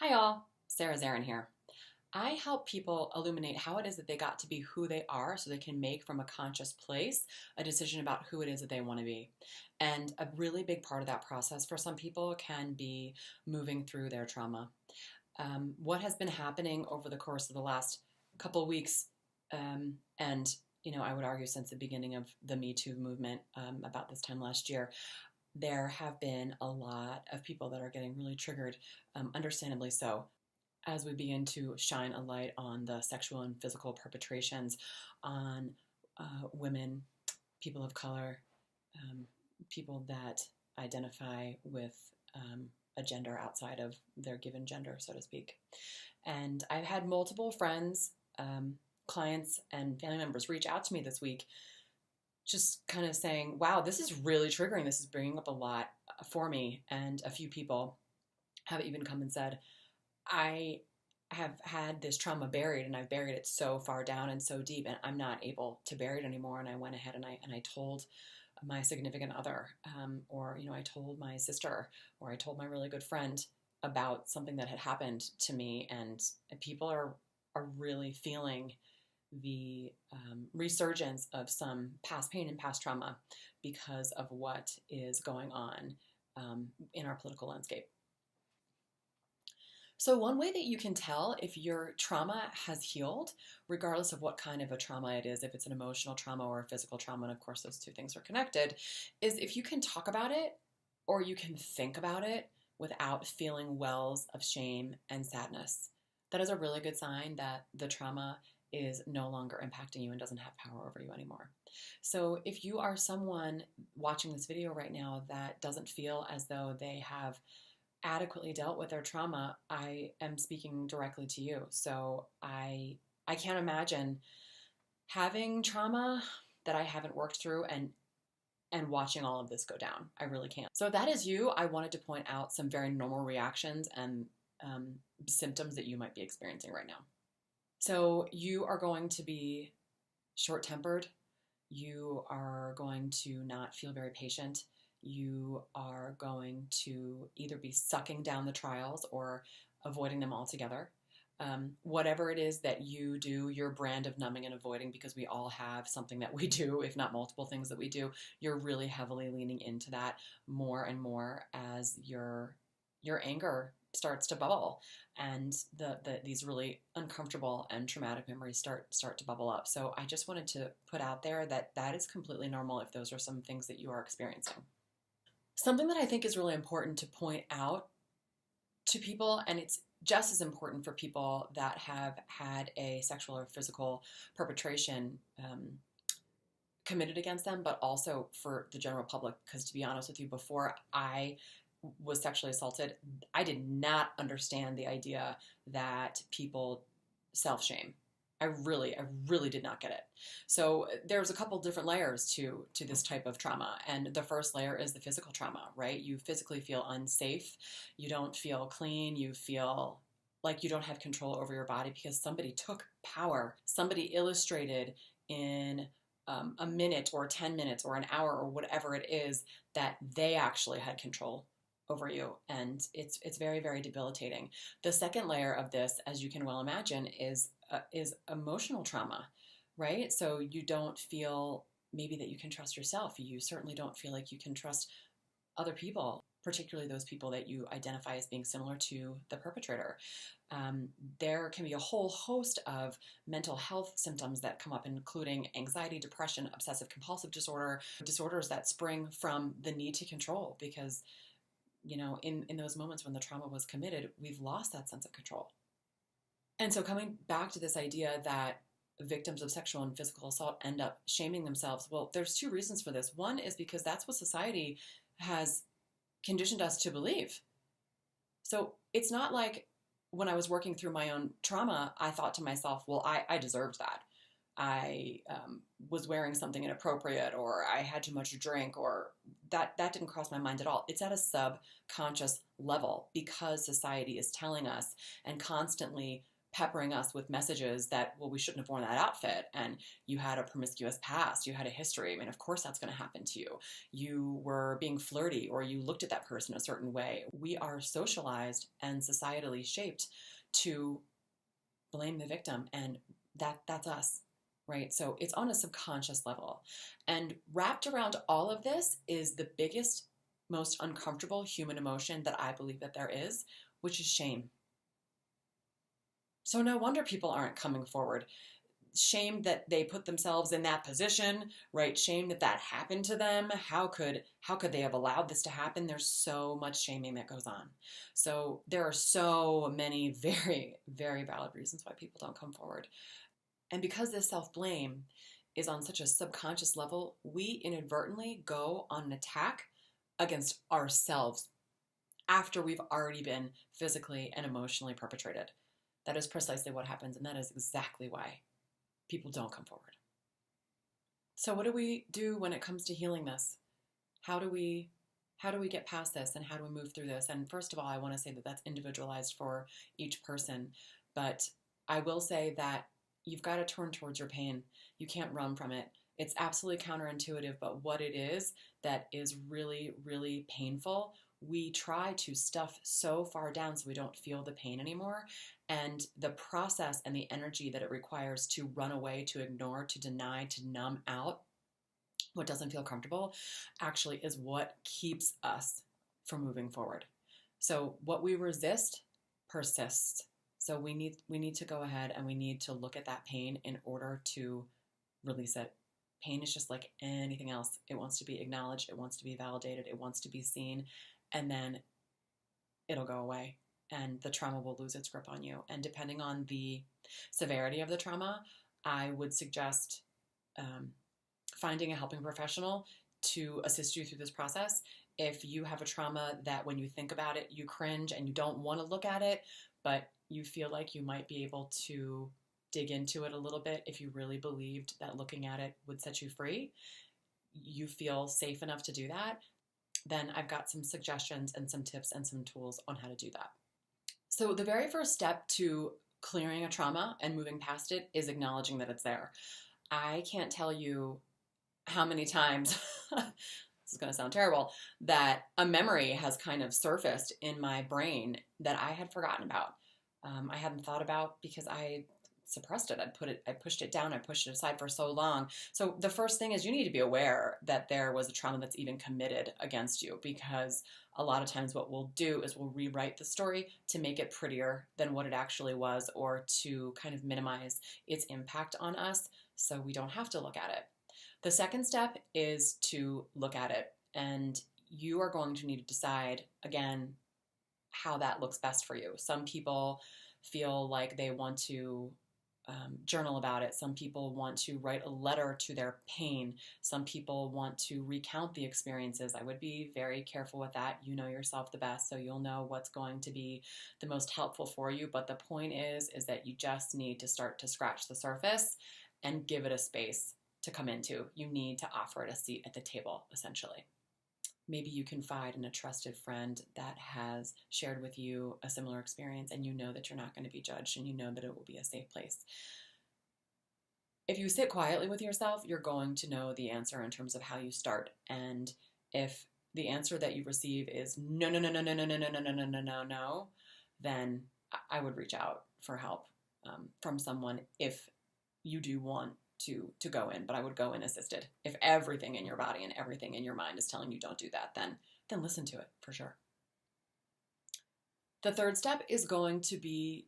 Hi all, Sarah Zarin here. I help people illuminate how it is that they got to be who they are so they can make from a conscious place a decision about who it is that they want to be. And a really big part of that process for some people can be moving through their trauma. What has been happening over the course of the last couple of weeks, and I would argue since the beginning of the Me Too movement about this time last year, there have been a lot of people that are getting really triggered, understandably so, as we begin to shine a light on the sexual and physical perpetrations on women, people of color, um, people that identify with a gender outside of their given gender, so to speak. And I've had multiple friends, clients, and family members reach out to me this week just kind of saying, wow, this is really triggering. This is bringing up a lot for me. And a few people have even come and said, I have had this trauma buried and I've buried it so far down and so deep and I'm not able to bury it anymore. And I went ahead and I told my significant other, or I told my sister, or I told my really good friend about something that had happened to me, and people are really feeling the resurgence of some past pain and past trauma because of what is going on in our political landscape. So one way that you can tell if your trauma has healed, regardless of what kind of a trauma it is, if it's an emotional trauma or a physical trauma, and of course those two things are connected, is if you can talk about it or you can think about it without feeling wells of shame and sadness. That is a really good sign that the trauma is no longer impacting you and doesn't have power over you anymore. So if you are someone watching this video right now that doesn't feel as though they have adequately dealt with their trauma, I am speaking directly to you. So I can't imagine having trauma that I haven't worked through and watching all of this go down. I really can't. So if that is you, I wanted to point out some very normal reactions and symptoms that you might be experiencing right now. So you are going to be short-tempered. You are going to not feel very patient. You are going to either be sucking down the trials or avoiding them altogether. Whatever it is that you do, your brand of numbing and avoiding, because we all have something that we do, if not multiple things that we do, you're really heavily leaning into that more and more as your anger starts to bubble and these really uncomfortable and traumatic memories start to bubble up. So I just wanted to put out there that that is completely normal if those are some things that you are experiencing. Something that I think is really important to point out to people, and it's just as important for people that have had a sexual or physical perpetration committed against them, but also for the general public, because to be honest with you, before I was sexually assaulted, I did not understand the idea that people self-shame. I really did not get it. So there's a couple different layers to this type of trauma. And the first layer is the physical trauma, right? You physically feel unsafe. You don't feel clean. You feel like you don't have control over your body because somebody took power. Somebody illustrated in a minute or 10 minutes or an hour or whatever it is that they actually had control over you, and it's very debilitating. The second layer of this, as you can well imagine, is emotional trauma, right? So you don't feel maybe that you can trust yourself. You certainly don't feel like you can trust other people, particularly those people that you identify as being similar to the perpetrator. There can be a whole host of mental health symptoms that come up, including anxiety, depression, obsessive compulsive disorder, disorders that spring from the need to control, because in those moments when the trauma was committed, we've lost that sense of control. And so coming back to this idea that victims of sexual and physical assault end up shaming themselves, well, there's two reasons for this. One is because that's what society has conditioned us to believe. So it's not like when I was working through my own trauma, I thought to myself, well, I deserved that. I was wearing something inappropriate, or I had too much to drink, or that didn't cross my mind at all. It's at a subconscious level because society is telling us and constantly peppering us with messages that, well, we shouldn't have worn that outfit, and you had a promiscuous past, you had a history. I mean, of course that's going to happen to you. You were being flirty, or you looked at that person a certain way. We are socialized and societally shaped to blame the victim, and that's us, right? So it's on a subconscious level. And wrapped around all of this is the biggest, most uncomfortable human emotion that I believe that there is, which is shame. So no wonder people aren't coming forward. Shame that they put themselves in that position, right? Shame that that happened to them. How could they have allowed this to happen? There's so much shaming that goes on. So there are so many very, very valid reasons why people don't come forward. And because this self-blame is on such a subconscious level, we inadvertently go on an attack against ourselves after we've already been physically and emotionally perpetrated. That is precisely what happens, and that is exactly why people don't come forward. So what do we do when it comes to healing this? How do we get past this, and how do we move through this? And first of all, I want to say that that's individualized for each person, but I will say that you've got to turn towards your pain. You can't run from it. It's absolutely counterintuitive, but what it is that is really, really painful, we try to stuff so far down so we don't feel the pain anymore. And the process and the energy that it requires to run away, to ignore, to deny, to numb out what doesn't feel comfortable actually is what keeps us from moving forward. So what we resist persists. So we need to go ahead and we need to look at that pain in order to release it. Pain is just like anything else. It wants to be acknowledged. It wants to be validated. It wants to be seen. And then it'll go away and the trauma will lose its grip on you. And depending on the severity of the trauma, I would suggest finding a helping professional to assist you through this process. If you have a trauma that when you think about it, you cringe and you don't want to look at it, but you feel like you might be able to dig into it a little bit if you really believed that looking at it would set you free, you feel safe enough to do that, then I've got some suggestions and some tips and some tools on how to do that. So the very first step to clearing a trauma and moving past it is acknowledging that it's there. I can't tell you how many times, this is going to sound terrible, that a memory has kind of surfaced in my brain that I had forgotten about. I hadn't thought about because I suppressed it. I pushed it down. I pushed it aside for so long. So the first thing is you need to be aware that there was a trauma that's even committed against you, because a lot of times what we'll do is we'll rewrite the story to make it prettier than what it actually was, or to kind of minimize its impact on us so we don't have to look at it. The second step is to look at it, and you are going to need to decide, again, how that looks best for you. Some people feel like they want to journal about it. Some people want to write a letter to their pain. Some people want to recount the experiences. I would be very careful with that. You know yourself the best, so you'll know what's going to be the most helpful for you. But the point is that you just need to start to scratch the surface and give it a space to come into. You need to offer it a seat at the table, essentially. Maybe you confide in a trusted friend that has shared with you a similar experience, and you know that you're not going to be judged, and you know that it will be a safe place. If you sit quietly with yourself, you're going to know the answer in terms of how you start. And if the answer that you receive is no, no, no, no, no, no, no, no, no, no, no, no, no, no, then I would reach out for help from someone if you do want to go in, but I would go in assisted. If everything in your body and everything in your mind is telling you don't do that, then listen to it for sure. The third step is going to be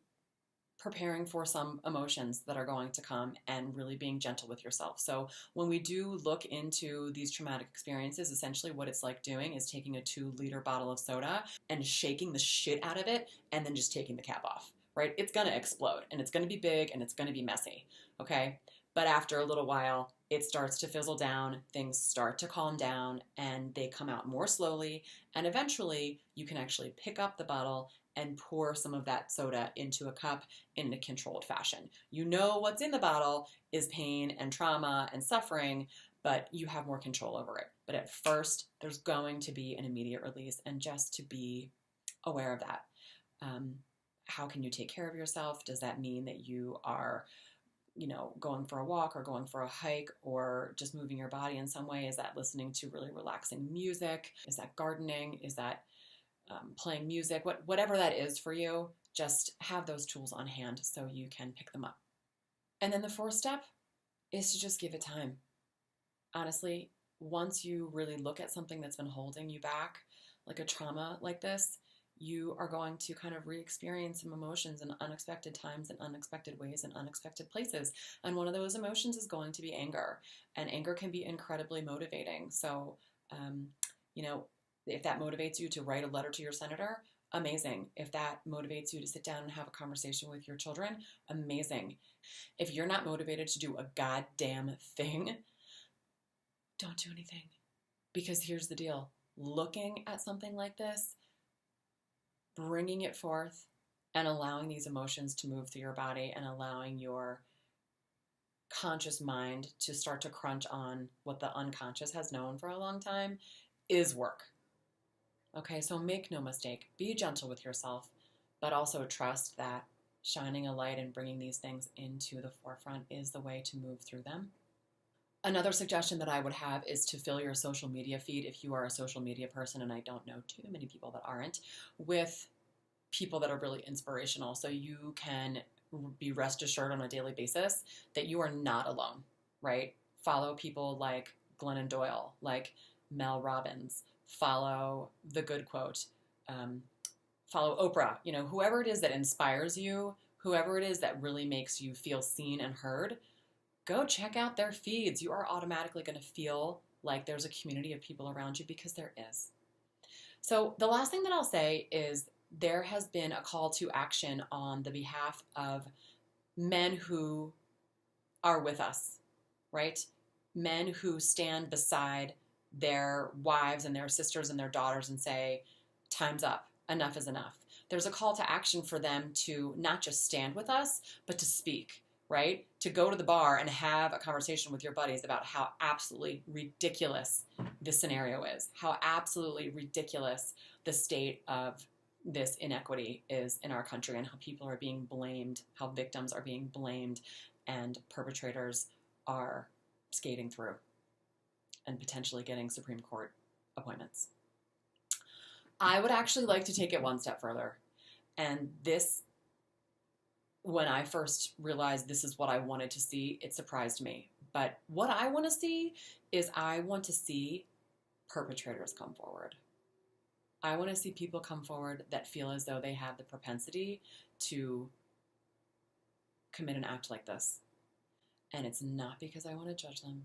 preparing for some emotions that are going to come and really being gentle with yourself. So when we do look into these traumatic experiences, essentially what it's like doing is taking a 2-liter bottle of soda and shaking the shit out of it and then just taking the cap off, right? It's going to explode and it's going to be big and it's going to be messy, okay? But after a little while, it starts to fizzle down, things start to calm down, and they come out more slowly, and eventually you can actually pick up the bottle and pour some of that soda into a cup in a controlled fashion. You know what's in the bottle is pain and trauma and suffering, but you have more control over it. But at first, there's going to be an immediate release, and just to be aware of that. how can you take care of yourself? Does that mean that you are, going for a walk or going for a hike or just moving your body in some way? Is that listening to really relaxing music? Is that gardening? Is that playing music? Whatever that is for you, just have those tools on hand so you can pick them up. And then the fourth step is to just give it time. Honestly, once you really look at something that's been holding you back, like a trauma like this, you are going to kind of re-experience some emotions in unexpected times and unexpected ways and unexpected places. And one of those emotions is going to be anger. And anger can be incredibly motivating. So, if that motivates you to write a letter to your senator, amazing. If that motivates you to sit down and have a conversation with your children, amazing. If you're not motivated to do a goddamn thing, don't do anything. Because here's the deal. Looking at something like this, bringing it forth, and allowing these emotions to move through your body and allowing your conscious mind to start to crunch on what the unconscious has known for a long time is work. Okay, so make no mistake. Be gentle with yourself, but also trust that shining a light and bringing these things into the forefront is the way to move through them. Another suggestion that I would have is to fill your social media feed, if you are a social media person, and I don't know too many people that aren't, with people that are really inspirational. So you can be rest assured on a daily basis that you are not alone, right? Follow people like Glennon Doyle, like Mel Robbins, follow The Good Quote, follow Oprah, whoever it is that inspires you, whoever it is that really makes you feel seen and heard, go check out their feeds. You are automatically going to feel like there's a community of people around you, because there is. So the last thing that I'll say is there has been a call to action on the behalf of men who are with us, right? Men who stand beside their wives and their sisters and their daughters and say, time's up, enough is enough. There's a call to action for them to not just stand with us, but to speak, right? To go to the bar and have a conversation with your buddies about how absolutely ridiculous this scenario is, how absolutely ridiculous the state of this inequity is in our country, and how people are being blamed, how victims are being blamed, and perpetrators are skating through and potentially getting Supreme Court appointments. I would actually like to take it one step further. And this, when I first realized this is what I wanted to see, it surprised me. But what I want to see is I want to see perpetrators come forward. I want to see people come forward that feel as though they have the propensity to commit an act like this. And it's not because I want to judge them.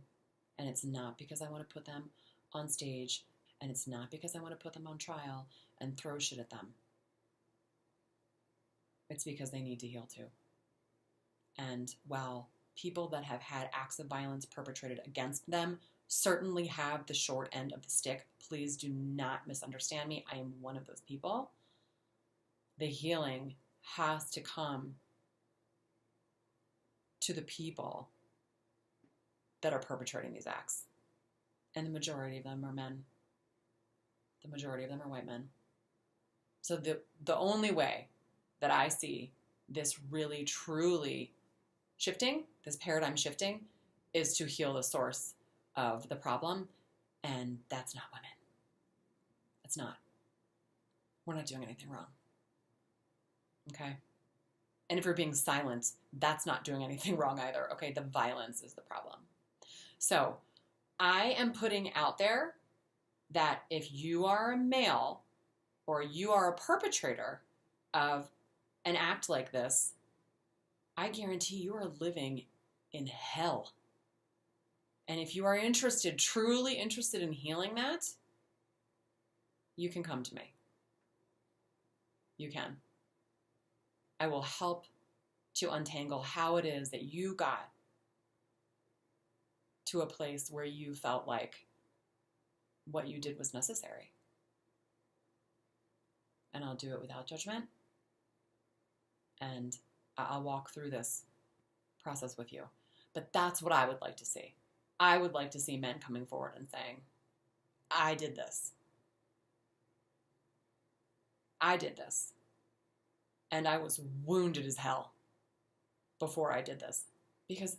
And it's not because I want to put them on stage. And it's not because I want to put them on trial and throw shit at them. It's because they need to heal too. And while people that have had acts of violence perpetrated against them certainly have the short end of the stick, please do not misunderstand me. I am one of those people. The healing has to come to the people that are perpetrating these acts. And the majority of them are men. The majority of them are white men. So the only way that I see this really, truly shifting, this paradigm shifting, is to heal the source of the problem. And that's not women. That's not. We're not doing anything wrong. Okay? And if you're being silent, that's not doing anything wrong either. Okay? The violence is the problem. So I am putting out there that if you are a male or you are a perpetrator of an act like this, I guarantee you are living in hell. And if you are interested, truly interested in healing that, you can come to me. You can. I will help to untangle how it is that you got to a place where you felt like what you did was necessary. And I'll do it without judgment. And I'll walk through this process with you. But that's what I would like to see. I would like to see men coming forward and saying, I did this. I did this. And I was wounded as hell before I did this. Because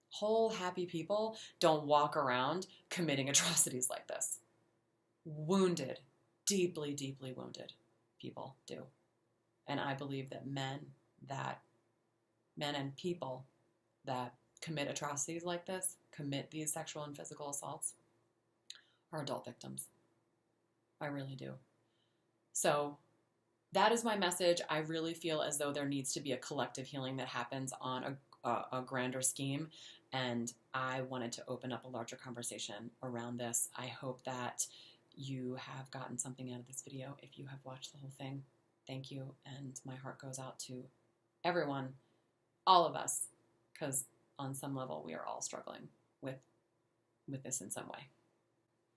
whole happy people don't walk around committing atrocities like this. Wounded, deeply, deeply wounded people do. And I believe that men and people that commit atrocities like this, commit these sexual and physical assaults, are adult victims. I really do. So that is my message. I really feel as though there needs to be a collective healing that happens on a grander scheme. And I wanted to open up a larger conversation around this. I hope that you have gotten something out of this video. If you have watched the whole thing, thank you. And my heart goes out to everyone, all of us, because on some level we are all struggling with this in some way.